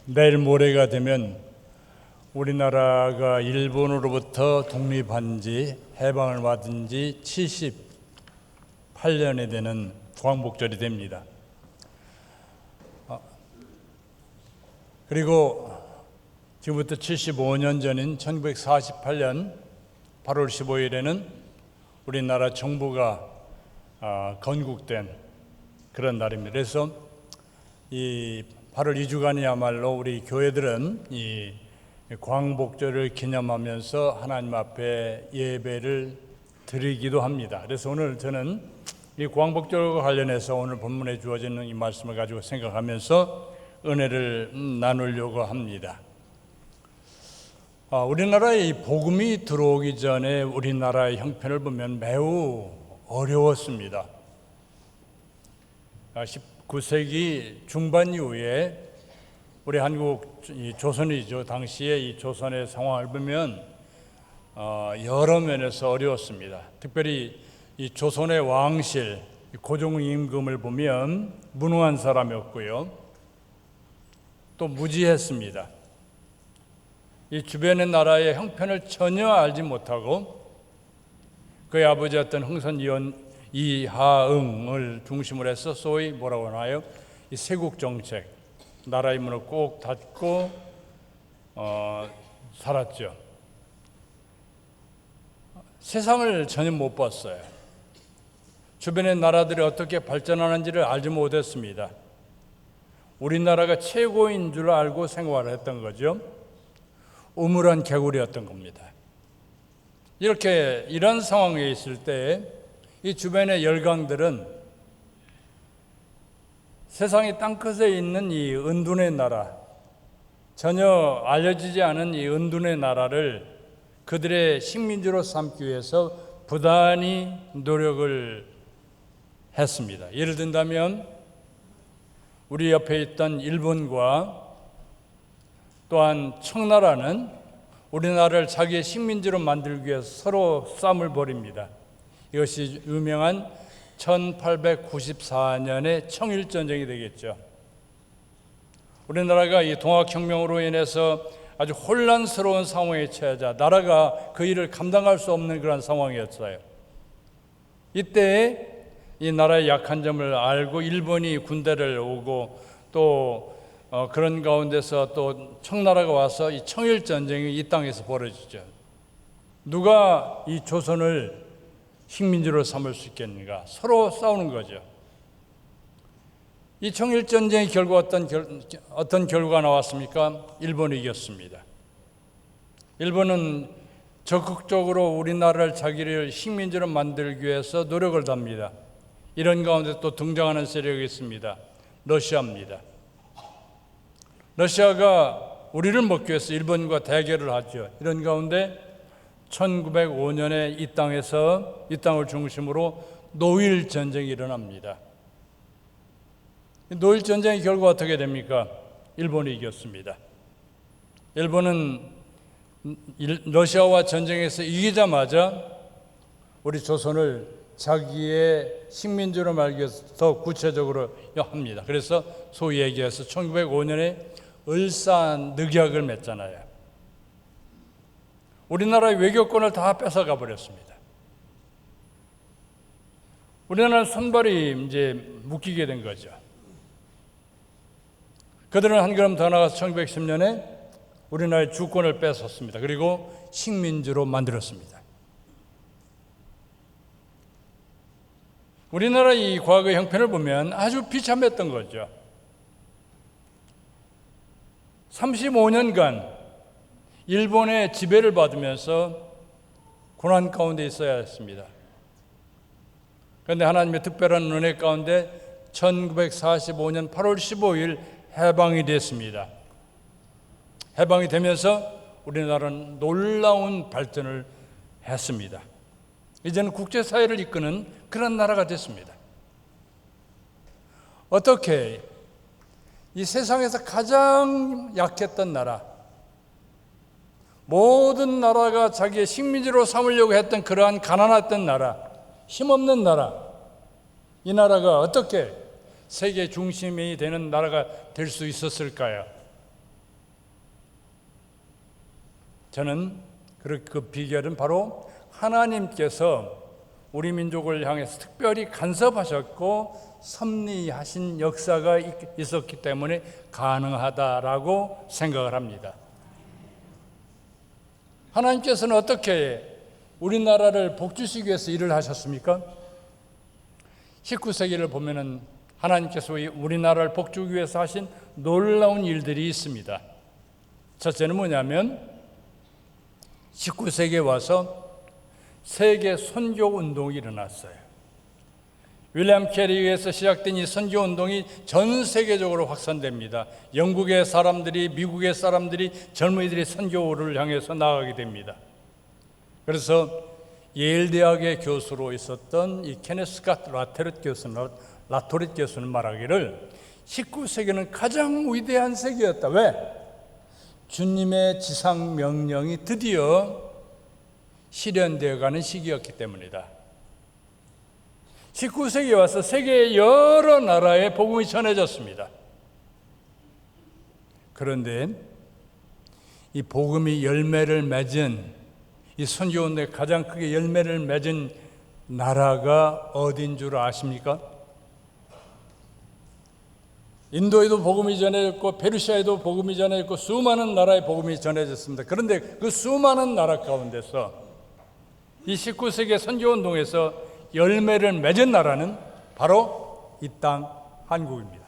내일 모레가 되면 우리나라가 일본으로부터 독립한 지 해방을 받은 지 78년이 되는 광복절이 됩니다. 그리고 지금부터 75년 전인 1948년 8월 15일에는 우리나라 정부가 건국된 그런 날입니다. 그래서 이 8월 2주간이야말로 우리 교회들은 이 광복절을 기념하면서 하나님 앞에 예배를 드리기도 합니다. 그래서 오늘 저는 이 광복절과 관련해서 오늘 본문에 주어지는 이 말씀을 가지고 생각하면서 은혜를 나누려고 합니다. 우리나라에 이 복음이 들어오기 전에 우리나라의 형편을 보면 매우 어려웠습니다. 19세기 중반 이후에 우리 한국 조선이죠. 당시에 이 조선의 상황을 보면 여러 면에서 어려웠습니다. 특별히 이 조선의 왕실 고종 임금을 보면 무능한 사람이었고요, 또 무지했습니다. 이 주변의 나라의 형편을 전혀 알지 못하고 그의 아버지였던 흥선 이하응을 중심으로 해서 소위 뭐라고 하나요? 이 세국 정책, 나라의 문을 꼭 닫고 살았죠. 세상을 전혀 못 봤어요. 주변의 나라들이 어떻게 발전하는지를 알지 못했습니다. 우리나라가 최고인 줄 알고 생활을 했던 거죠. 우물한 개구리였던 겁니다. 이런 상황에 있을 때 이 주변의 열강들은 세상의 땅끝에 있는 이 은둔의 나라, 전혀 알려지지 않은 이 은둔의 나라를 그들의 식민지로 삼기 위해서 부단히 노력을 했습니다. 예를 든다면 우리 옆에 있던 일본과 또한 청나라는 우리나라를 자기의 식민지로 만들기 위해서 서로 싸움을 벌입니다. 이것이 유명한 1894년의 청일전쟁이 되겠죠. 우리나라가 이 동학혁명으로 인해서 아주 혼란스러운 상황에 처하자 나라가 그 일을 감당할 수 없는 그런 상황이었어요. 이때 이 나라의 약한 점을 알고 일본이 군대를 오고 또 그런 가운데서 또 청나라가 와서 이 청일전쟁이 이 땅에서 벌어지죠. 누가 이 조선을 식민지로 삼을 수 있겠는가? 서로 싸우는 거죠. 이 청일전쟁의 결과 어떤 결과가 나왔습니까? 일본이 이겼습니다. 일본은 적극적으로 우리나라를 자기를 식민지로 만들기 위해서 노력을 답니다. 이런 가운데 또 등장하는 세력이 있습니다. 러시아입니다. 러시아가 우리를 먹기 위해서 일본과 대결을 하죠. 이런 가운데 1905년에 이 땅을 중심으로 노일 전쟁이 일어납니다. 노일 전쟁의 결과 어떻게 됩니까? 일본이 이겼습니다. 일본은 러시아와 전쟁에서 이기자마자 우리 조선을 자기의 식민지로 말기 위해서 더 구체적으로 합니다. 그래서 소위 얘기해서 1905년에 을사늑약을 맺잖아요. 우리나라의 외교권을 다 뺏어가 버렸습니다. 우리나라 손발이 이제 묶이게 된 거죠. 그들은 한 걸음 더 나가서 1910년에 우리나라의 주권을 뺏었습니다. 그리고 식민지로 만들었습니다. 우리나라의 이 과거 형편을 보면 아주 비참했던 거죠. 35년간 일본의 지배를 받으면서 고난 가운데 있어야 했습니다. 그런데 하나님의 특별한 은혜 가운데 1945년 8월 15일 해방이 됐습니다. 해방이 되면서 우리나라는 놀라운 발전을 했습니다. 이제는 국제사회를 이끄는 그런 나라가 됐습니다. 어떻게 이 세상에서 가장 약했던 나라, 모든 나라가 자기의 식민지로 삼으려고 했던 그러한 가난했던 나라, 힘없는 나라, 이 나라가 어떻게 세계 중심이 되는 나라가 될 수 있었을까요? 저는 그 비결은 바로 하나님께서 우리 민족을 향해서 특별히 간섭하셨고 섭리하신 역사가 있었기 때문에 가능하다라고 생각을 합니다. 하나님께서는 어떻게 우리나라를 복주시기 위해서 일을 하셨습니까? 19세기를 보면은 하나님께서 우리나라를 복주기 위해서 하신 놀라운 일들이 있습니다. 첫째는 뭐냐면 19세기에 와서 세계 선교 운동이 일어났어요. 윌리엄 캐리에 의해서 시작된 이 선교 운동이 전 세계적으로 확산됩니다. 영국의 사람들이, 미국의 사람들이, 젊은이들이 선교를 향해서 나아가게 됩니다. 그래서 예일 대학의 교수로 있었던 이 케네스 갓 라토릿 교수는 말하기를 19세기는 가장 위대한 세기였다. 왜? 주님의 지상 명령이 드디어 실현되어 가는 시기였기 때문이다. 19세기에 와서 세계의 여러 나라에 복음이 전해졌습니다. 그런데 이 복음이 열매를 맺은, 이 선교운동에 가장 크게 열매를 맺은 나라가 어딘 줄 아십니까? 인도에도 복음이 전해졌고 페르시아에도 복음이 전해졌고 수많은 나라에 복음이 전해졌습니다. 그런데 그 수많은 나라 가운데서 이 19세기 선교운동에서 열매를 맺은 나라는 바로 이 땅 한국입니다.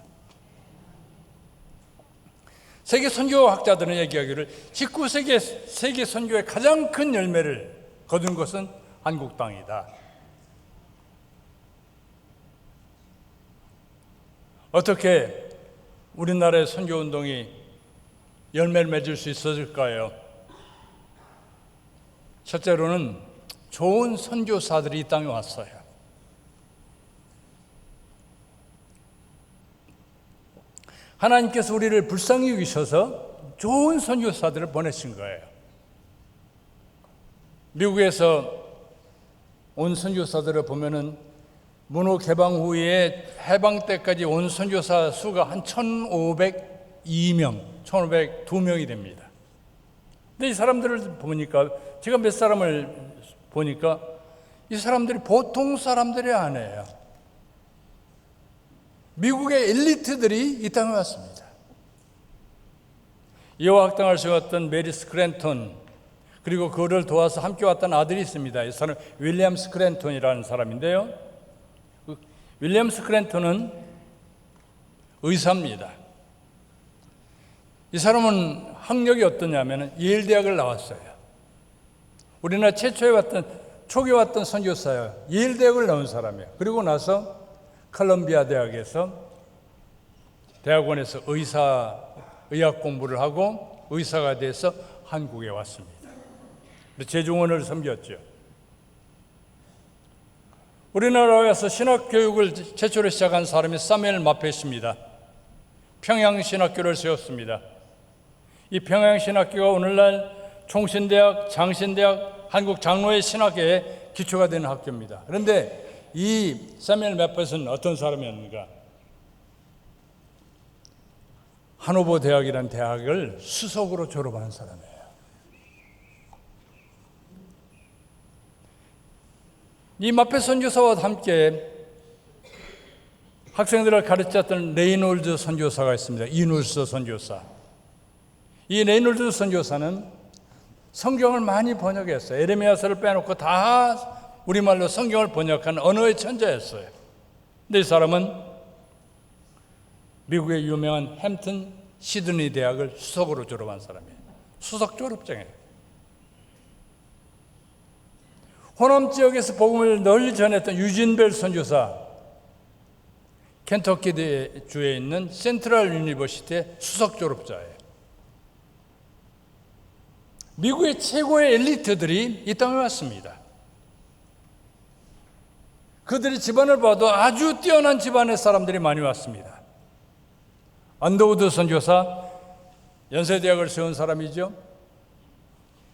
세계 선교학자들은 얘기하기를 19세기 세계 선교의 가장 큰 열매를 거둔 것은 한국 땅이다. 어떻게 우리나라의 선교운동이 열매를 맺을 수 있었을까요? 첫째로는 좋은 선교사들이 이 땅에 왔어요. 하나님께서 우리를 불쌍히 여기셔서 좋은 선교사들을 보내신 거예요. 미국에서 온 선교사들을 보면은 문호 개방 후에 해방 때까지 온 선교사 수가 한 1,502명, 1,502명이 됩니다. 근데 이 사람들을 보니까 제가 몇 사람을 보니까 이 사람들이 보통 사람들이 아니에요. 미국의 엘리트들이 이 땅에 왔습니다. 여호학당을 세웠던 메리 스크랜턴, 그리고 그를 도와서 함께 왔던 아들이 있습니다. 이 사람 윌리엄 스크랜턴이라는 사람인데요. 윌리엄 스크랜턴은 의사입니다. 이 사람은 학력이 어떠냐면 예일 대학을 나왔어요. 우리나라 초기에 왔던 선교사예요. 예일 대학을 나온 사람이에요. 그리고 나서 컬럼비아 대학에서 대학원에서 의학 공부를 하고 의사가 돼서 한국에 왔습니다. 재중원을 섬겼죠. 우리나라에서 신학교육을 최초로 시작한 사람이 사무엘 마페스입니다. 평양신학교를 세웠습니다. 이 평양신학교가 오늘날 총신대학, 장신대학, 한국장로회 신학회의 기초가 되는 학교입니다. 그런데 이 사무엘 마페스는 어떤 사람이었는가? 하노버 대학이라는 대학을 수석으로 졸업한 사람이에요. 이 마페 선교사와 함께 학생들을 가르쳤던 레이놀드 선교사가 있습니다. 이누스 선교사. 이 레이놀드 선교사는 성경을 많이 번역했어요. 에레미야서를 빼놓고 다 우리말로 성경을 번역한 언어의 천재였어요. 근데 이 사람은 미국의 유명한 햄튼 시드니 대학을 수석으로 졸업한 사람이에요. 수석 졸업장이에요. 호남 지역에서 복음을 널리 전했던 유진벨 선교사, 켄터키 주에 있는 센트럴 유니버시티의 수석 졸업자예요. 미국의 최고의 엘리트들이 이 땅에 왔습니다. 그들의 집안을 봐도 아주 뛰어난 집안의 사람들이 많이 왔습니다. 언더우드 선교사, 연세대학을 세운 사람이죠.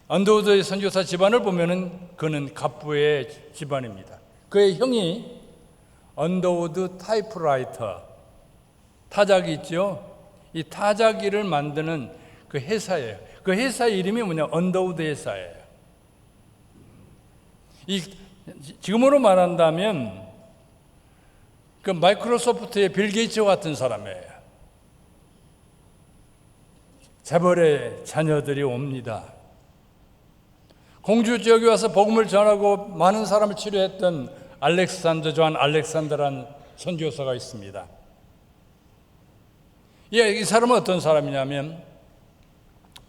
언더우드의 선교사 집안을 보면은 그는 갑부의 집안입니다. 그의 형이 언더우드 타이프라이터, 타자기 있죠? 이 타자기를 만드는 그 회사예요. 그 회사 이름이 뭐냐? 언더우드 회사예요. 지금으로 말한다면 그 마이크로소프트의 빌 게이츠 같은 사람이에요. 재벌의 자녀들이 옵니다. 공주 지역에 와서 복음을 전하고 많은 사람을 치료했던 존 알렉산더라는 선교사가 있습니다. 이 사람은 어떤 사람이냐면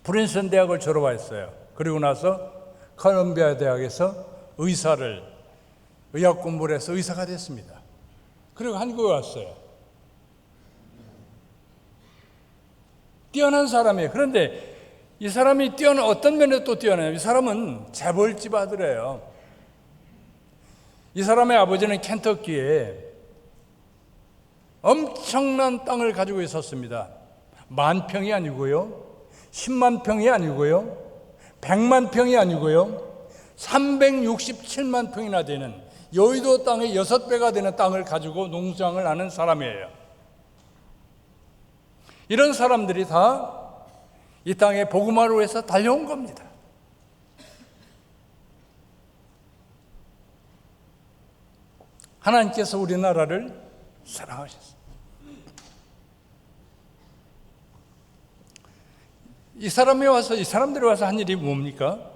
프린스턴 대학을 졸업했어요. 그리고 나서 컬럼비아 대학에서 의학 공부를 해서 의사가 됐습니다. 그리고 한국에 왔어요. 뛰어난 사람이에요. 그런데 이 사람이 어떤 면에 또 뛰어나요? 이 사람은 재벌집 아들이에요. 이 사람의 아버지는 켄터키에 엄청난 땅을 가지고 있었습니다. 10,000평이 아니고요, 10만 평이 아니고요, 100만 평이 아니고요, 367만 평이나 되는 여의도 땅의 6배가 되는 땅을 가지고 농장을 하는 사람이에요. 이런 사람들이 다 이 땅에 복음화로 해서 달려온 겁니다. 하나님께서 우리나라를 사랑하셨어요. 이 사람들이 와서 한 일이 뭡니까?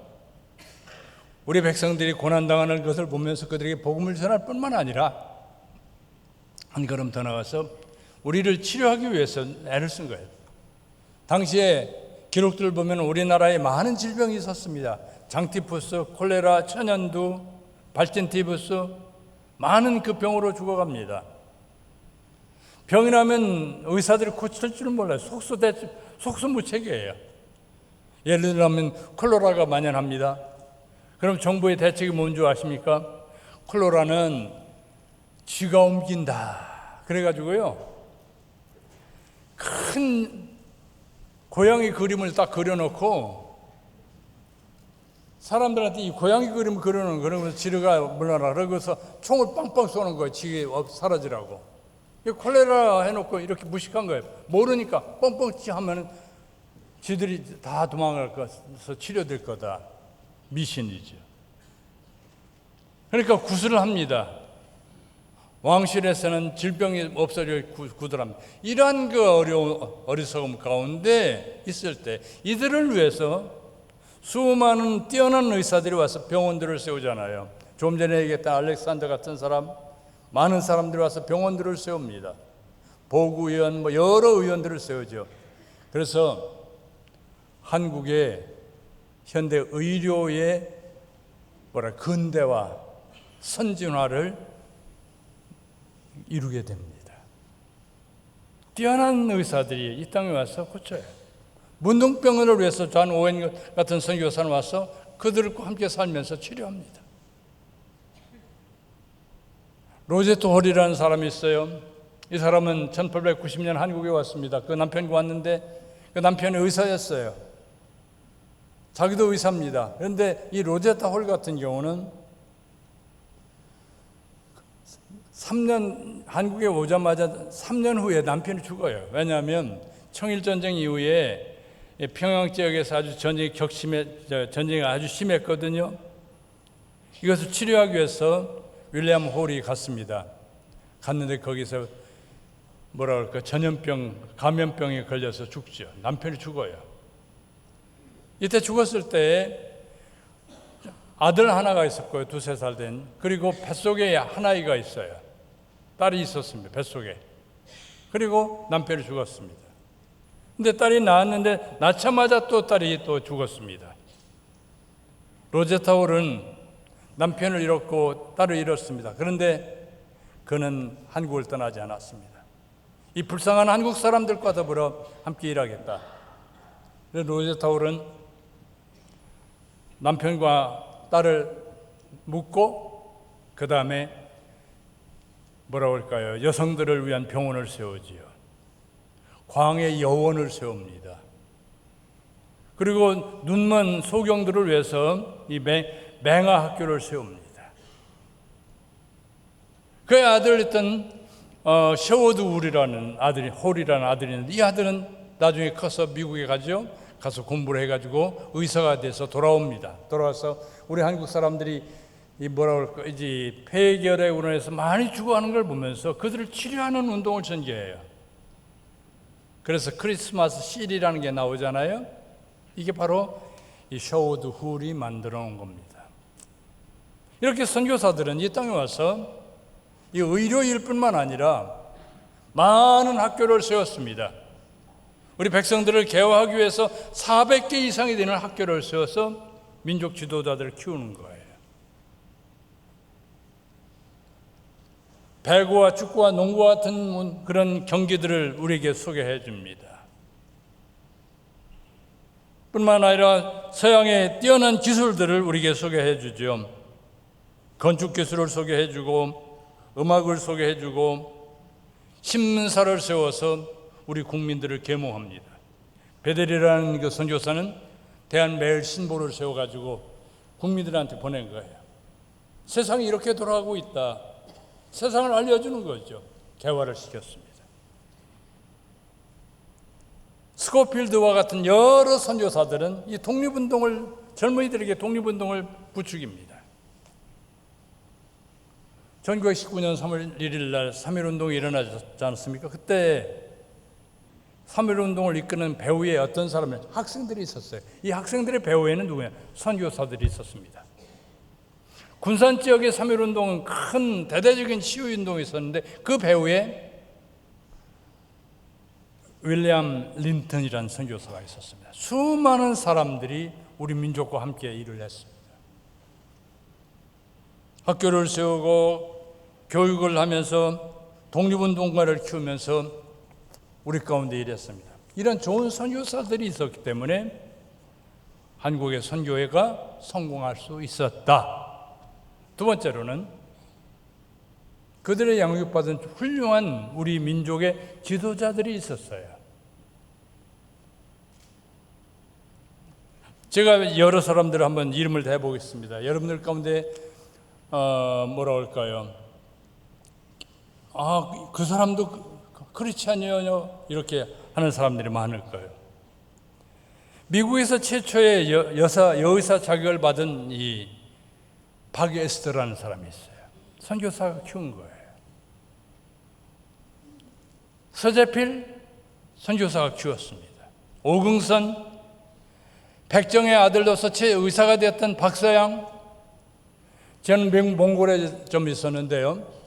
우리 백성들이 고난당하는 것을 보면서 그들에게 복음을 전할 뿐만 아니라 한 걸음 더 나가서 우리를 치료하기 위해서 애를 쓴 거예요. 당시에 기록들을 보면 우리나라에 많은 질병이 있었습니다. 장티푸스, 콜레라, 천연두, 발진티푸스, 많은 그 병으로 죽어갑니다. 병이 나면 의사들이 고칠 줄은 몰라요. 속수무책이에요. 예를 들면 콜레라가 만연합니다. 그럼 정부의 대책이 뭔 줄 아십니까? 콜레라는 쥐가 옮긴다. 그래가지고요, 큰 고양이 그림을 딱 그려놓고 사람들한테 이 고양이 그림을 그려놓은, 그러면서 지르가 물러나, 그러고서 총을 빵빵 쏘는 거예요. 지게 사라지라고. 콜레라 해놓고 이렇게 무식한 거예요. 모르니까 뻥뻥치 하면 지들이 다 도망갈 거서 치료될 거다. 미신이죠. 그러니까 구슬을 합니다. 왕실에서는 질병이 없어져 구슬합니다. 이러한 그 어리석음 가운데 있을 때 이들을 위해서 수많은 뛰어난 의사들이 와서 병원들을 세우잖아요. 좀 전에 얘기했던 알렉산더 같은 사람, 많은 사람들이 와서 병원들을 세웁니다. 보구의원, 여러 의원들을 세우죠. 그래서 한국의 현대 의료의 근대화, 선진화를 이루게 됩니다. 뛰어난 의사들이 이 땅에 와서 고쳐요. 문둥병을 위해서 존 오웬 같은 선교사는 와서 그들과 함께 살면서 치료합니다. 로제트 홀이라는 사람이 있어요. 이 사람은 1890년 한국에 왔습니다. 그 남편과 왔는데 그 남편이 의사였어요. 자기도 의사입니다. 그런데 이 로제트 홀 같은 경우는 3년 한국에 오자마자 3년 후에 남편이 죽어요. 왜냐하면 청일전쟁 이후에 평양 지역에서 아주 전쟁이 아주 심했거든요. 이것을 치료하기 위해서 윌리엄 홀이 갔습니다. 갔는데 거기서 감염병에 걸려서 죽죠. 남편이 죽어요. 이때 죽었을 때 아들 하나가 있었고요. 2-3살 된. 그리고 뱃속에 한 아이가 있어요. 딸이 있었습니다. 뱃속에. 그리고 남편이 죽었습니다. 근데 딸이 낳았는데 낳자마자 또 딸이 또 죽었습니다. 로제타 홀은 남편을 잃었고 딸을 잃었습니다. 그런데 그는 한국을 떠나지 않았습니다. 이 불쌍한 한국 사람들과 더불어 함께 일하겠다. 그래서 로제타 홀은 남편과 딸을 묻고 그 다음에 여성들을 위한 병원을 세우지요. 광해 여원을 세웁니다. 그리고 눈먼 소경들을 위해서 이 맹아 학교를 세웁니다. 그의 아들이었던 셰워드 홀이라는 아들이 있는데, 이 아들은 나중에 커서 미국에 가서 공부를 해가지고 의사가 돼서 돌아옵니다. 돌아와서 우리 한국 사람들이 이 폐결에 인해서 많이 죽어가는 걸 보면서 그들을 치료하는 운동을 전개해요. 그래서 크리스마스 실이라는 게 나오잖아요. 이게 바로 이 셰워드 홀이 만들어 놓은 겁니다. 이렇게 선교사들은 이 땅에 와서 이 의료일 뿐만 아니라 많은 학교를 세웠습니다. 우리 백성들을 개화하기 위해서 400개 이상이 되는 학교를 세워서 민족 지도자들을 키우는 거예요. 배구와 축구와 농구와 같은 그런 경기들을 우리에게 소개해 줍니다. 뿐만 아니라 서양의 뛰어난 기술들을 우리에게 소개해 주죠. 건축 기술을 소개해 주고 음악을 소개해 주고 신문사를 세워서 우리 국민들을 계몽합니다. 베델이라는 그 선교사는 대한매일 신보를 세워가지고 국민들한테 보낸 거예요. 세상이 이렇게 돌아가고 있다. 세상을 알려주는 거죠. 개화를 시켰습니다. 스코필드와 같은 여러 선교사들은 이 젊은이들에게 독립운동을 부추깁니다. 1919년 3월 1일 날 3.1운동이 일어나지 않았습니까? 그때 3.1운동을 이끄는 배후에 어떤 사람은 학생들이 있었어요. 이 학생들의 배후에는 누구냐? 선교사들이 있었습니다. 군산 지역의 3.1운동은 큰 대대적인 시위운동이 있었는데 그 배후에 윌리엄 린턴이라는 선교사가 있었습니다. 수많은 사람들이 우리 민족과 함께 일을 했습니다. 학교를 세우고 교육을 하면서 독립운동가를 키우면서 우리 가운데 일했습니다. 이런 좋은 선교사들이 있었기 때문에 한국의 선교회가 성공할 수 있었다. 두 번째로는 그들의 양육받은 훌륭한 우리 민족의 지도자들이 있었어요. 제가 여러 사람들을 한번 이름을 대보겠습니다. 여러분들 가운데 뭐라 할까요? 그 사람도 크리스찬이요? 이렇게 하는 사람들이 많을 거예요. 미국에서 최초의 여의사 자격을 받은 이 박에스터라는 사람이 있어요. 선교사가 키운 거예요. 서재필 선교사가 키웠습니다. 오긍선, 백정의 아들로서 최의사가 되었던 박서양. 저는 몽골에 좀 있었는데요.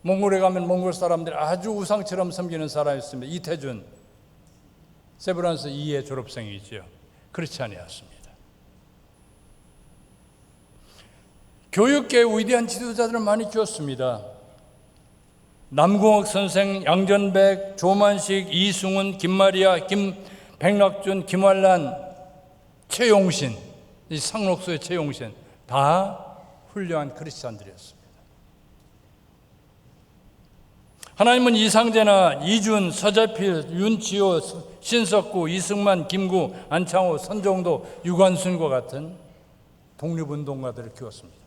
몽골에 가면 몽골 사람들이 아주 우상처럼 섬기는 사람이 있습니다. 이태준, 세브란스 2의 졸업생이죠. 크리스찬이었습니다. 교육계의 위대한 지도자들을 많이 키웠습니다. 남궁옥 선생, 양전백, 조만식, 이승훈, 김마리아, 백낙준, 김환란, 최용신, 이 상록수의 최용신, 다 훌륭한 크리스찬들이었습니다. 하나님은 이상재나 이준, 서재필, 윤치호, 신석구, 이승만, 김구, 안창호, 선정도, 유관순과 같은 독립운동가들을 키웠습니다.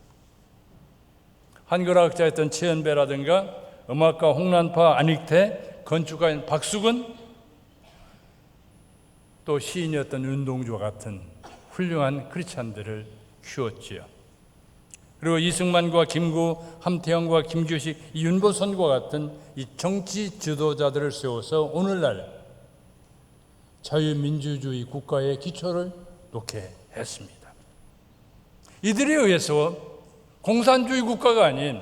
한글학자였던 최연배라든가 음악가 홍란파, 안익태, 건축가인 박수근, 또 시인이었던 윤동주와 같은 훌륭한 크리스찬들을 키웠지요. 그리고 이승만과 김구, 함태영과 김규식, 윤보선과 같은 이 정치 지도자들을 세워서 오늘날 자유민주주의 국가의 기초를 놓게 했습니다. 이들에 의해서 공산주의 국가가 아닌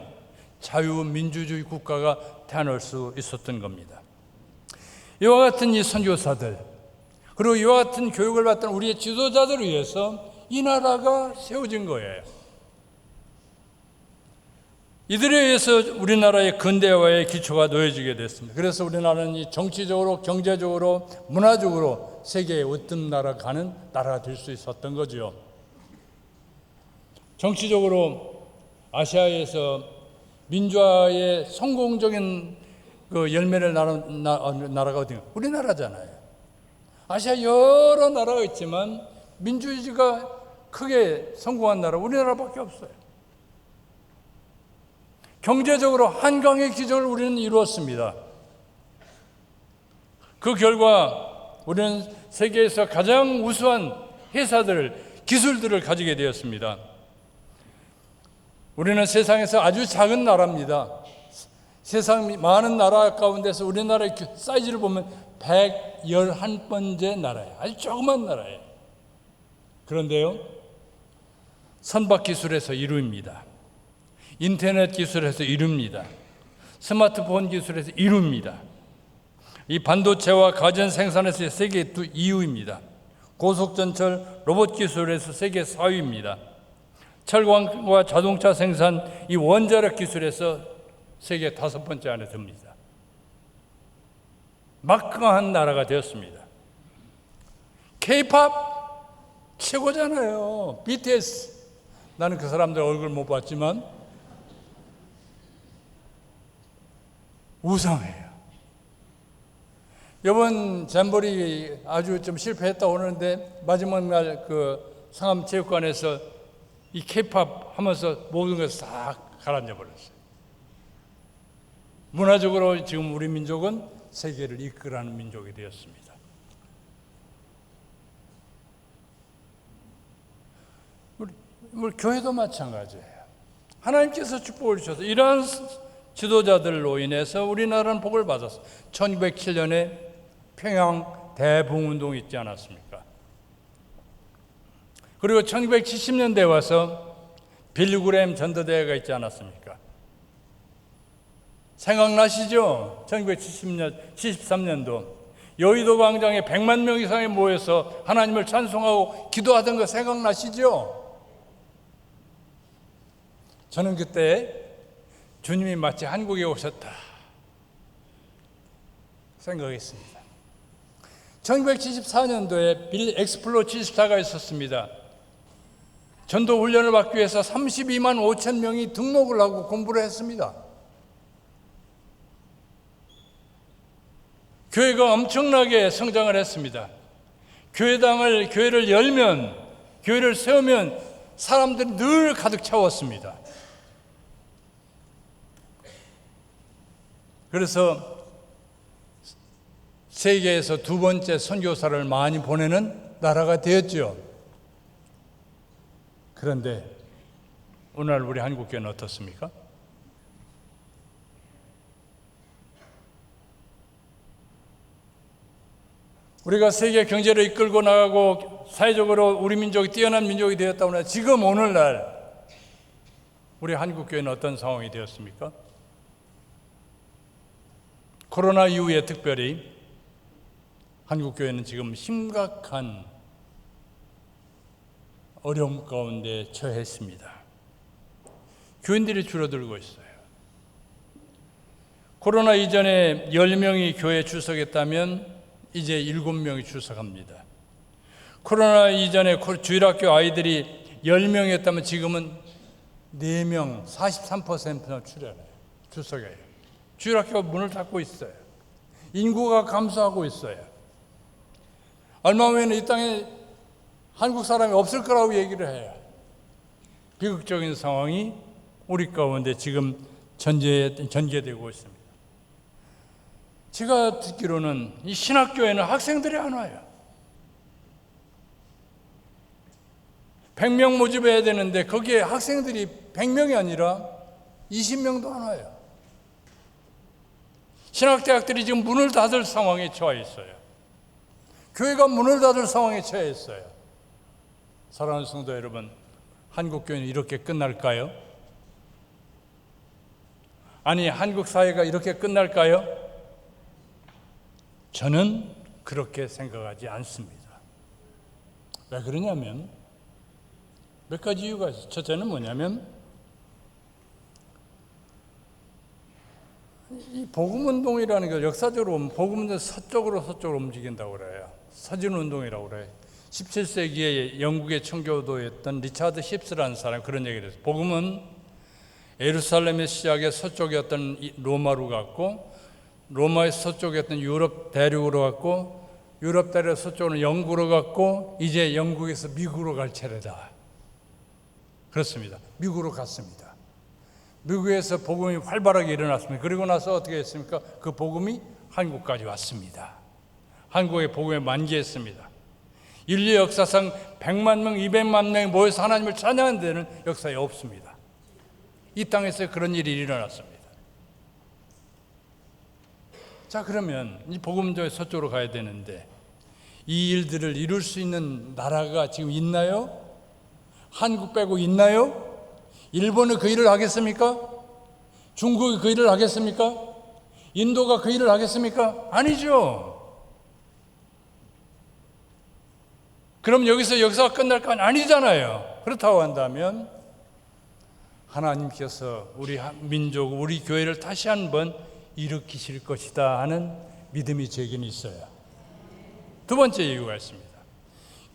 자유민주주의 국가가 태어날 수 있었던 겁니다. 이와 같은 이 선교사들, 그리고 이와 같은 교육을 받던 우리의 지도자들을 위해서 이 나라가 세워진 거예요. 이들에 의해서 우리나라의 근대화의 기초가 놓여지게 됐습니다. 그래서 우리나라는 이 정치적으로, 경제적으로, 문화적으로 세계의 으뜸 나아가는 나라가 될 수 있었던 거죠. 정치적으로 아시아에서 민주화의 성공적인 그 열매를 나라가 어디가? 우리나라잖아요. 아시아 여러 나라가 있지만 민주주의가 크게 성공한 나라 우리나라밖에 없어요. 경제적으로 한강의 기적을 우리는 이루었습니다. 그 결과 우리는 세계에서 가장 우수한 회사들을, 기술들을 가지게 되었습니다. 우리는 세상에서 아주 작은 나라입니다. 세상 많은 나라 가운데서 우리나라의 사이즈를 보면 111번째 나라예요. 아주 조그만 나라예요. 그런데요, 선박 기술에서 1위입니다. 인터넷 기술에서 1위입니다. 스마트폰 기술에서 1위입니다. 이 반도체와 가전 생산에서 세계 2위입니다. 고속전철 로봇 기술에서 세계 4위입니다. 철강과 자동차 생산 이 원자력 기술에서 세계 5번째 안에 듭니다. 막강한 나라가 되었습니다. K-팝 최고잖아요. BTS. 나는 그 사람들 얼굴 못 봤지만 우상해요. 이번 잠보리 아주 좀 실패했다 오는데 마지막 날 그 상암체육관에서 이 K-팝 하면서 모든 것을 싹 가라앉아 버렸어요. 문화적으로 지금 우리 민족은 세계를 이끌어가는 민족이 되었습니다. 우리 교회도 마찬가지예요. 하나님께서 축복을 주셔서 이러한 지도자들로 인해서 우리나라는 복을 받았어요. 1907년에 평양 대붕운동이 있지 않았습니까? 그리고 1970년대에 와서 빌리그램 전도대회가 있지 않았습니까? 생각나시죠? 1973년도 여의도 광장에 100만 명 이상이 모여서 하나님을 찬송하고 기도하던 거 생각나시죠? 저는 그때 주님이 마치 한국에 오셨다 생각했습니다. 1974년도에 빌 엑스플로 74가 있었습니다. 전도 훈련을 받기 위해서 32만 5천 명이 등록을 하고 공부를 했습니다. 교회가 엄청나게 성장을 했습니다. 교회를 열면, 교회를 세우면 사람들이 늘 가득 차웠습니다. 그래서 세계에서 두 번째 선교사를 많이 보내는 나라가 되었죠. 그런데 오늘 우리 한국교회는 어떻습니까? 우리가 세계 경제를 이끌고 나가고 사회적으로 우리 민족이 뛰어난 민족이 되었다고 하면 지금 오늘날 우리 한국교회는 어떤 상황이 되었습니까? 코로나 이후에 특별히 한국교회는 지금 심각한 어려움 가운데 처했습니다. 교인들이 줄어들고 있어요. 코로나 이전에 10명이 교회에 출석했다면 이제 7명이 출석합니다. 코로나 이전에 주일학교 아이들이 10명이었다면 지금은 4명, 43%나 출석해요. 주일학교가 문을 닫고 있어요. 인구가 감소하고 있어요. 얼마 후에는 이 땅에 한국 사람이 없을 거라고 얘기를 해요. 비극적인 상황이 우리 가운데 지금 전개되고 있습니다. 제가 듣기로는 이 신학교에는 학생들이 안 와요. 100명 모집해야 되는데 거기에 학생들이 100명이 아니라 20명도 안 와요. 신학대학들이 지금 문을 닫을 상황에 처해 있어요. 교회가 문을 닫을 상황에 처해 있어요. 사랑하는 성도 여러분, 한국교회는 이렇게 끝날까요? 아니, 한국 사회가 이렇게 끝날까요? 저는 그렇게 생각하지 않습니다. 왜 그러냐면 몇 가지 이유가 있어요. 첫째는 뭐냐면 이 복음운동이라는 게 역사적으로 보면 복음운동은 서쪽으로 움직인다고 그래요. 서진운동이라고 그래요. 17세기에 영국의 청교도였던 리차드 힙스라는 사람이 그런 얘기를 했어요. 복음은 예루살렘의 시작에 서쪽이었던 로마로 갔고 로마의 서쪽이었던 유럽 대륙으로 갔고 유럽 대륙 서쪽으로 영국으로 갔고 이제 영국에서 미국으로 갈 차례다. 그렇습니다. 미국으로 갔습니다. 미국에서 복음이 활발하게 일어났습니다. 그리고 나서 어떻게 했습니까? 그 복음이 한국까지 왔습니다. 한국의 복음에 만개했습니다. 인류 역사상 100만 명, 200만 명이 모여서 하나님을 찬양하는 데는 역사에 없습니다. 이 땅에서 그런 일이 일어났습니다. 자, 그러면 이 복음조의 서쪽으로 가야 되는데 이 일들을 이룰 수 있는 나라가 지금 있나요? 한국 빼고 있나요? 일본은 그 일을 하겠습니까? 중국이 그 일을 하겠습니까? 인도가 그 일을 하겠습니까? 아니죠. 그럼 여기서 역사가 끝날 건 아니잖아요. 그렇다고 한다면 하나님께서 우리 민족, 우리 교회를 다시 한번 일으키실 것이다 하는 믿음이 제게는 있어요. 두 번째 이유가 있습니다.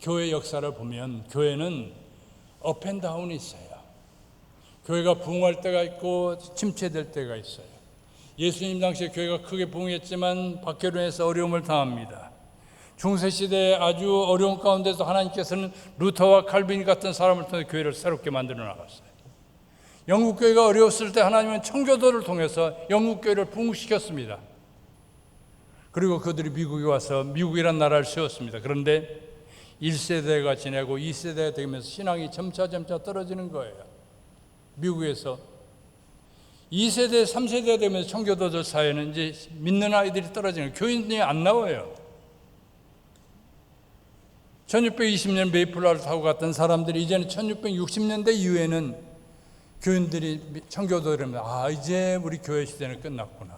교회 역사를 보면 교회는 업앤다운이 있어요. 교회가 부흥할 때가 있고 침체될 때가 있어요. 예수님 당시에 교회가 크게 부흥했지만 박해론에서 어려움을 당합니다. 중세시대에 아주 어려운 가운데서 하나님께서는 루터와 칼빈 같은 사람을 통해 교회를 새롭게 만들어 나갔어요. 영국 교회가 어려웠을 때 하나님은 청교도를 통해서 영국 교회를 부흥시켰습니다. 그리고 그들이 미국에 와서 미국이라는 나라를 세웠습니다. 그런데 1세대가 지내고 2세대가 되면서 신앙이 점차 떨어지는 거예요. 미국에서 2세대, 3세대가 되면서 청교도들 사회는 이제 믿는 아이들이 떨어지는 거예요. 교인이 안 나와요. 1620년 메이플라를 타고 갔던 사람들이 이제는 1660년대 이후에는 교인들이 청교도를 하면 이제 우리 교회 시대는 끝났구나.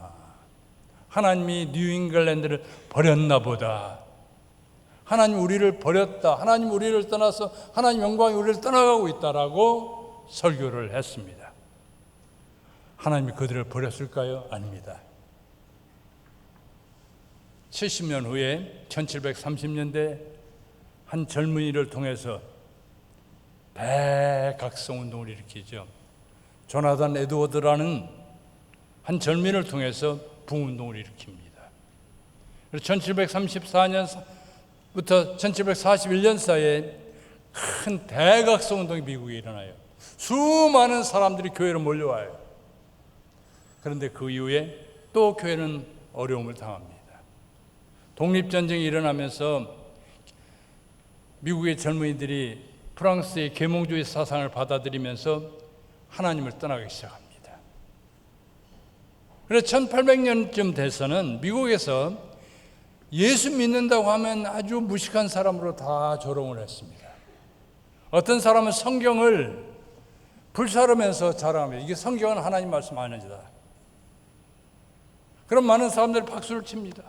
하나님이 뉴잉글랜드를 버렸나 보다. 하나님 우리를 버렸다. 하나님 우리를 떠나서 하나님 영광이 우리를 떠나가고 있다라고 설교를 했습니다. 하나님이 그들을 버렸을까요? 아닙니다. 70년 후에 1730년대 한 젊은이를 통해서 대각성 운동을 일으키죠. 조나단 에드워드라는 한 젊은이를 통해서 부흥운동을 일으킵니다. 1734년부터 1741년 사이에 큰 대각성 운동이 미국에 일어나요. 수많은 사람들이 교회로 몰려와요. 그런데 그 이후에 또 교회는 어려움을 당합니다. 독립전쟁이 일어나면서 미국의 젊은이들이 프랑스의 계몽주의 사상을 받아들이면서 하나님을 떠나기 시작합니다. 그래서 1800년쯤 돼서는 미국에서 예수 믿는다고 하면 아주 무식한 사람으로 다 조롱을 했습니다. 어떤 사람은 성경을 불사르면서 자랑합니다. 이게 성경은 하나님 말씀 아니다. 그럼 많은 사람들이 박수를 칩니다.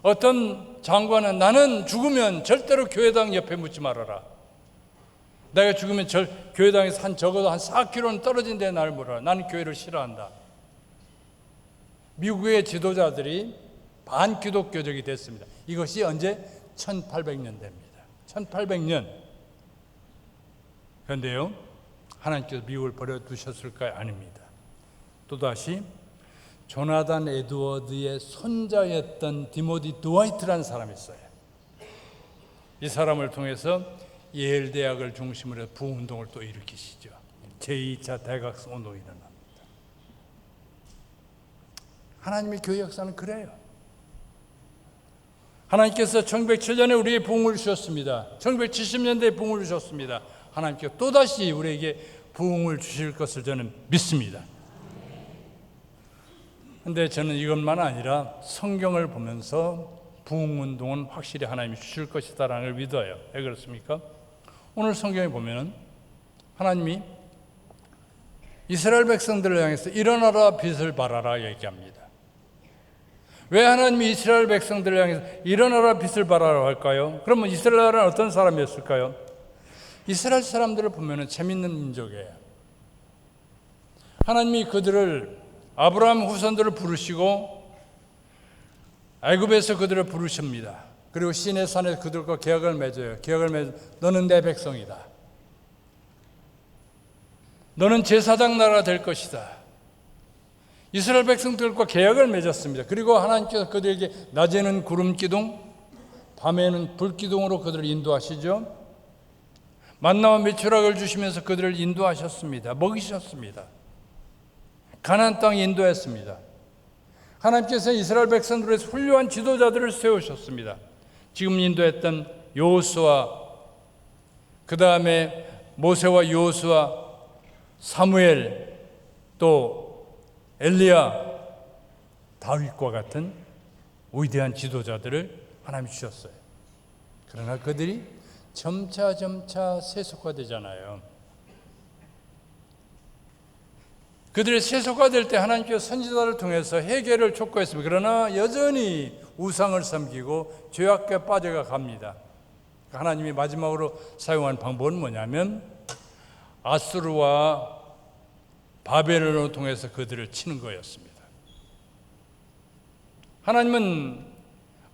어떤 장관은 나는 죽으면 절대로 교회당 옆에 묻지 말아라. 내가 죽으면 교회당에서 적어도 한 4km는 떨어진 데에 나를 물어라. 나는 교회를 싫어한다. 미국의 지도자들이 반기독교적이 됐습니다. 이것이 언제? 1800년대입니다. 1800년. 그런데요, 하나님께서 미국을 버려두셨을까요? 아닙니다. 또다시 조나단 에드워드의 손자였던 디모디 드와이트라는 사람이 있어요. 이 사람을 통해서 예일 대학을 중심으로 해서 부흥운동을 또 일으키시죠. 제2차 대각성 운동이 일어납니다. 하나님의 교회 역사는 그래요. 하나님께서 1907년에 우리에게 부흥을 주셨습니다. 1970년대에 부흥을 주셨습니다. 하나님께서 또다시 우리에게 부흥을 주실 것을 저는 믿습니다. 그런데 저는 이것만 아니라 성경을 보면서 부흥운동은 확실히 하나님이 주실 것이다라는 걸 믿어요. 왜 그렇습니까? 오늘 성경에 보면 하나님이 이스라엘 백성들을 향해서 일어나라 빛을 발하라 얘기합니다. 왜 하나님이 이스라엘 백성들을 향해서 일어나라 빛을 발하라 할까요? 그러면 이스라엘은 어떤 사람이었을까요? 이스라엘 사람들을 보면 재밌는 민족이에요. 하나님이 그들을 아브라함 후손들을 부르시고 애굽에서 그들을 부르십니다. 그리고 시내 산에서 그들과 계약을 맺어요. 계약을 맺어 너는 내 백성이다. 너는 제사장 나라가 될 것이다. 이스라엘 백성들과 계약을 맺었습니다. 그리고 하나님께서 그들에게 낮에는 구름 기둥, 밤에는 불 기둥으로 그들을 인도하시죠. 만나와 메추락을 주시면서 그들을 인도하셨습니다. 먹이셨습니다. 가나안 땅에 인도했습니다. 하나님께서 이스라엘 백성들을 위해서 훌륭한 지도자들을 세우셨습니다. 지금 인도했던 여호수아, 그 다음에 모세와 여호수아, 사무엘, 또 엘리야, 다윗과 같은 위대한 지도자들을 하나님이 주셨어요. 그러나 그들이 점차 세속화되잖아요. 그들이 세속화될 때 하나님께서 선지자를 통해서 해결을 촉구했습니다. 그러나 여전히 우상을 섬기고 죄악에 빠져가 갑니다. 하나님이 마지막으로 사용한 방법은 뭐냐면 아수르와 바벨론을 통해서 그들을 치는 거였습니다. 하나님은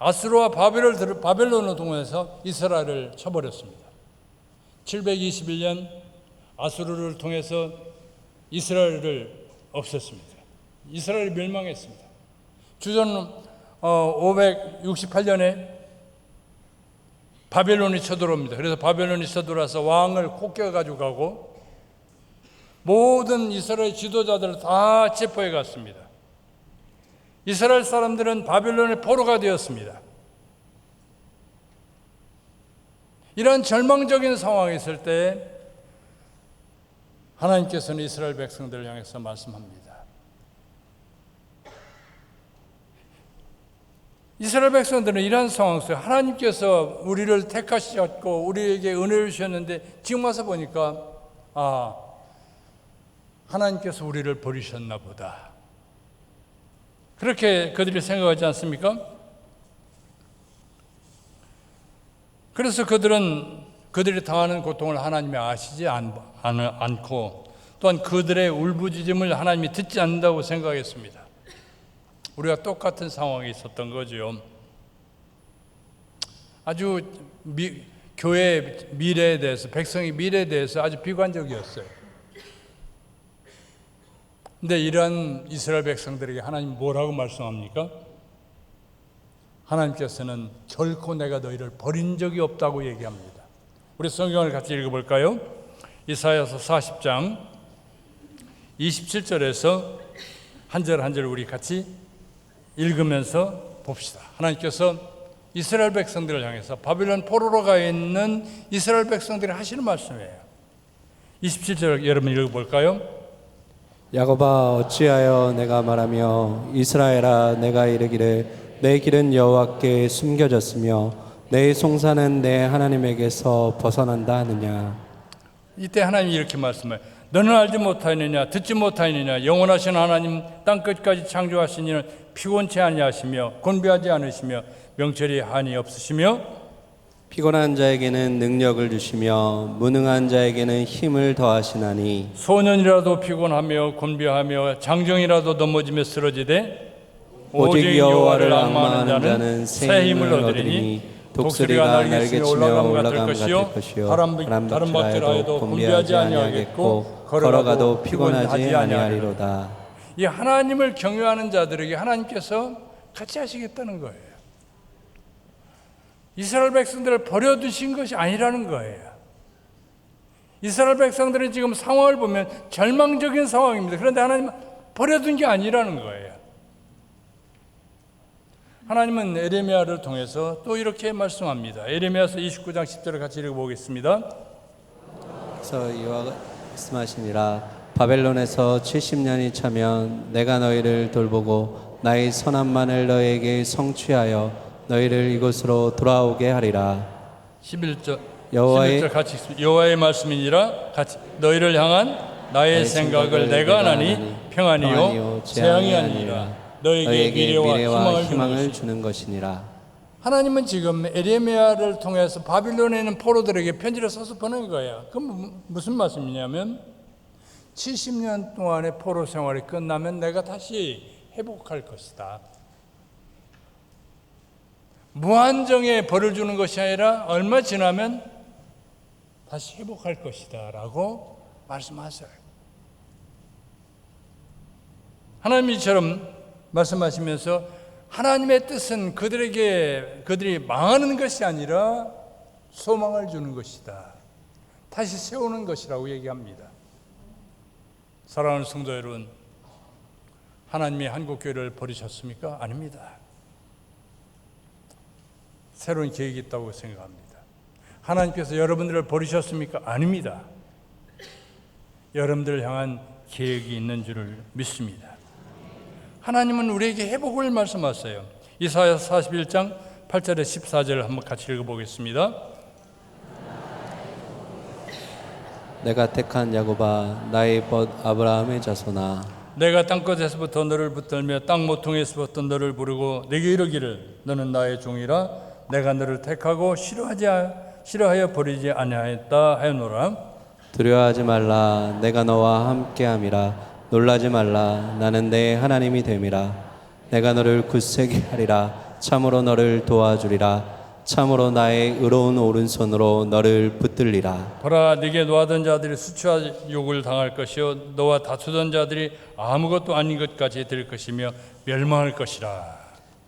아수르와 바벨론을 통해서 이스라엘을 쳐버렸습니다. 721년 아수르를 통해서 이스라엘을 없앴습니다. 이스라엘이 멸망했습니다. 주전 568년에 바벨론이 쳐들어옵니다. 그래서 바벨론이 쳐들어와서 왕을 쫓겨가지고 가고 모든 이스라엘 지도자들을 다 체포해 갔습니다. 이스라엘 사람들은 바벨론의 포로가 되었습니다. 이런 절망적인 상황이 있을 때 하나님께서는 이스라엘 백성들을 향해서 말씀합니다. 이스라엘 백성들은 이런 상황 속에 하나님께서 우리를 택하셨고 우리에게 은혜를 주셨는데 지금 와서 보니까 하나님께서 우리를 버리셨나 보다. 그렇게 그들이 생각하지 않습니까? 그래서 그들이 당하는 고통을 하나님이 아시지 않고 또한 그들의 울부짖음을 하나님이 듣지 않는다고 생각했습니다. 우리가 똑같은 상황에 있었던 거죠. 아주 교회의 미래에 대해서, 백성의 미래에 대해서 아주 비관적이었어요. 근데 이런 이스라엘 백성들에게 하나님 뭐라고 말씀합니까? 하나님께서는 결코 내가 너희를 버린 적이 없다고 얘기합니다. 우리 성경을 같이 읽어볼까요? 이사야서 40장 27절에서 한 절 한 절 우리 같이 읽으면서 봅시다. 하나님께서 이스라엘 백성들을 향해서 바빌론 포로로 가 있는 이스라엘 백성들이 하시는 말씀이에요. 27절 여러분 읽어볼까요? 야곱아 어찌하여 내가 말하며 이스라엘아 내가 이르기를 내 길은 여호와께 숨겨졌으며 내 송사는 내 하나님에게서 벗어난다 하느냐. 이때 하나님이 이렇게 말씀해요. 너는 알지 못하느냐 듣지 못하느냐 영원하신 하나님 땅끝까지 창조하신 이는 피곤치 아니하시며 곤비하지 않으시며 명철이 한이 없으시며 피곤한 자에게는 능력을 주시며 무능한 자에게는 힘을 더하시나니 소년이라도 피곤하며 곤비하며 장정이라도 넘어지며 쓰러지되 오직 여호와를 앙망하는 자는 새 힘을 얻으리니 독수리가 날개치며 올라감 같을 것이요 바람 박질하여도 곤비하지 아니하겠고 걸어가도 피곤하지 아니하리로다. 이 하나님을 경외하는 자들에게 하나님께서 같이 하시겠다는 거예요. 이스라엘 백성들을 버려두신 것이 아니라는 거예요. 이스라엘 백성들은 지금 상황을 보면 절망적인 상황입니다. 그런데 하나님은 버려둔 게 아니라는 거예요. 하나님은 에레미야를 통해서 또 이렇게 말씀합니다. 에레미야서 29장 10절을 같이 읽어보겠습니다. 그래서 이와 말씀하시니라 바벨론에서 70년이 차면 내가 너희를 돌보고 나의 선함만을 너희에게 성취하여 너희를 이곳으로 돌아오게 하리라. 11절 같이 읽습니다. 여호와의 말씀이니라 같이 너희를 향한 나의 생각을 내가 하나니 평안이요 재앙이 아니라 너희에게 미래와 희망을 주는 것이니라. 하나님은 지금 에레미야를 통해서 바빌론에 있는 포로들에게 편지를 써서 보낸 거예요. 그럼 무슨 말씀이냐면 70년 동안의 포로 생활이 끝나면 내가 다시 회복할 것이다. 무한정에 벌을 주는 것이 아니라 얼마 지나면 다시 회복할 것이다 라고 말씀하세요. 하나님이 이처럼 말씀하시면서 하나님의 뜻은 그들이 망하는 것이 아니라 소망을 주는 것이다. 다시 세우는 것이라고 얘기합니다. 사랑하는 성도 여러분, 하나님이 한국교회를 버리셨습니까? 아닙니다. 새로운 계획이 있다고 생각합니다. 하나님께서 여러분들을 버리셨습니까? 아닙니다. 여러분들을 향한 계획이 있는 줄을 믿습니다. 하나님은 우리에게 회복을 말씀하세요. 이사야 41장 8절에 14절을 한번 같이 읽어보겠습니다. 내가 택한 야곱아 나의 벗 아브라함의 자손아 내가 땅끝에서부터 너를 붙들며 땅 모퉁이에서부터 너를 부르고 내게 이르기를 너는 나의 종이라 내가 너를 택하고 싫어하여 버리지 아니하였다 하였노라. 두려워하지 말라 내가 너와 함께함이라 놀라지 말라 나는 내 하나님이 됨이라 내가 너를 굳세게 하리라 참으로 너를 도와주리라 참으로 나의 의로운 오른손으로 너를 붙들리라. 보라 네게 노하던 자들이 수치와 욕을 당할 것이요 너와 다투던 자들이 아무것도 아닌 것까지 될 것이며 멸망할 것이라.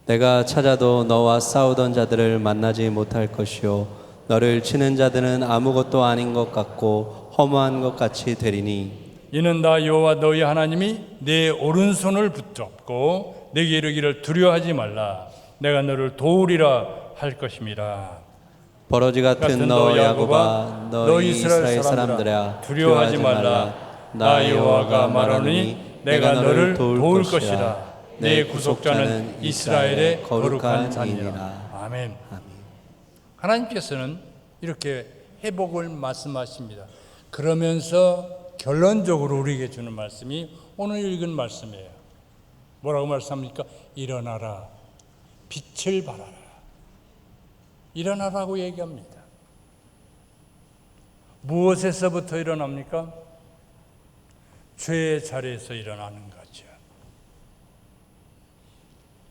내가 찾아도 너와 싸우던 자들을 만나지 못할 것이요 너를 치는 자들은 아무것도 아닌 것 같고 허무한 것 같이 되리니 이는 나 여호와 너희 하나님이 내 오른손을 붙잡고 내게 이르기를 두려워하지 말라 내가 너를 도우리라 할 것임이라. 버러지 같은 너 야곱아 너희 이스라엘 사람들아 두려워하지 말라 나 여호와가 말하노니 내가 너를 도울 것이라 내 구속자는 이스라엘의 거룩한 자니라. 아멘. 하나님께서는 이렇게 회복을 말씀하십니다. 그러면서 결론적으로 우리에게 주는 말씀이 오늘 읽은 말씀이에요. 뭐라고 말씀합니까? 일어나라 빛을 발하라. 일어나라고 얘기합니다. 무엇에서부터 일어납니까? 죄의 자리에서 일어나는 거죠.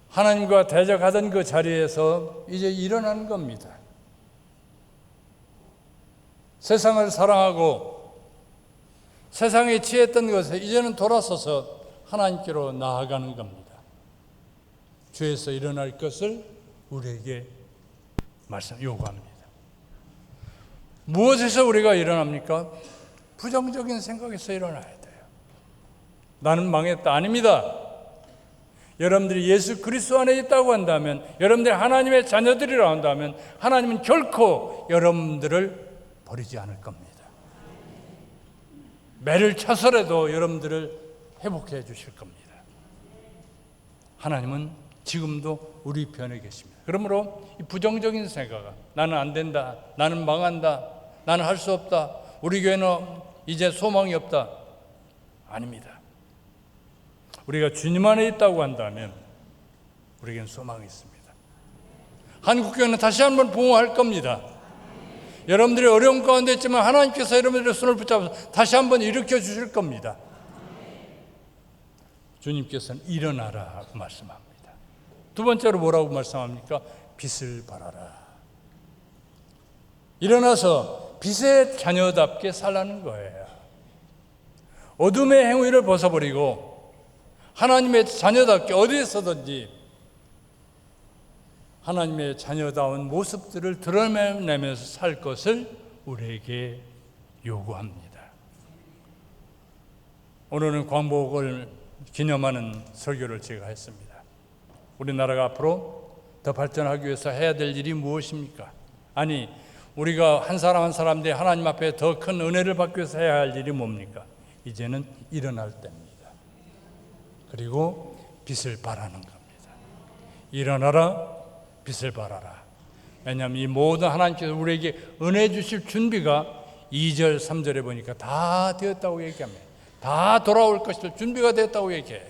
하나님과 대적하던 그 자리에서 이제 일어나는 겁니다. 세상을 사랑하고 세상에 취했던 것에 이제는 돌아서서 하나님께로 나아가는 겁니다. 죄에서 일어날 것을 우리에게 요구합니다. 무엇에서 우리가 일어납니까? 부정적인 생각에서 일어나야 돼요. 나는 망했다. 아닙니다. 여러분들이 예수 그리스도 안에 있다고 한다면, 여러분들이 하나님의 자녀들이라고 한다면 하나님은 결코 여러분들을 버리지 않을 겁니다. 매를 쳐서라도 여러분들을 회복해 주실 겁니다. 하나님은 지금도 우리 편에 계십니다. 그러므로 이 부정적인 생각, 나는 안 된다, 나는 망한다, 나는 할 수 없다, 우리 교회는 이제 소망이 없다. 아닙니다. 우리가 주님 안에 있다고 한다면 우리에겐 소망이 있습니다. 한국교회는 다시 한번 부흥할 겁니다. 여러분들이 어려운 가운데 있지만 하나님께서 여러분들의 손을 붙잡아서 다시 한번 일으켜 주실 겁니다. 주님께서는 일어나라 말씀합니다. 두 번째로 뭐라고 말씀합니까? 빛을 발하라. 일어나서 빛의 자녀답게 살라는 거예요. 어둠의 행위를 벗어버리고 하나님의 자녀답게 어디에서든지 하나님의 자녀다운 모습들을 드러내면서 살 것을 우리에게 요구합니다. 오늘은 광복을 기념하는 설교를 제가 했습니다. 우리나라가 앞으로 더 발전하기 위해서 해야 될 일이 무엇입니까? 아니, 우리가 한 사람 한 사람들이 하나님 앞에 더 큰 은혜를 받기 위해서 해야 할 일이 뭡니까? 이제는 일어날 때입니다. 그리고 빛을 발하는 겁니다. 일어나라, 빛을 발하라. 왜냐하면 이 모든 하나님께서 우리에게 은혜 주실 준비가 2절, 3절에 보니까 다 되었다고 얘기합니다. 다 돌아올 것일 준비가 됐다고 얘기해요.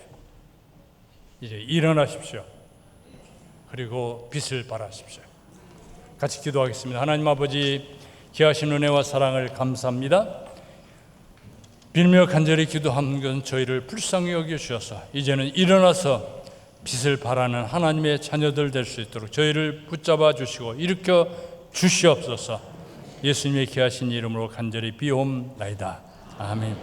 이제 일어나십시오. 그리고 빛을 발하십시오. 같이 기도하겠습니다. 하나님 아버지, 귀하신 은혜와 사랑을 감사합니다. 빌며 간절히 기도한 건 저희를 불쌍히 여겨주셔서 이제는 일어나서 빛을 발하는 하나님의 자녀들 될 수 있도록 저희를 붙잡아 주시고 일으켜 주시옵소서. 예수님의 귀하신 이름으로 간절히 비옵나이다. 아멘.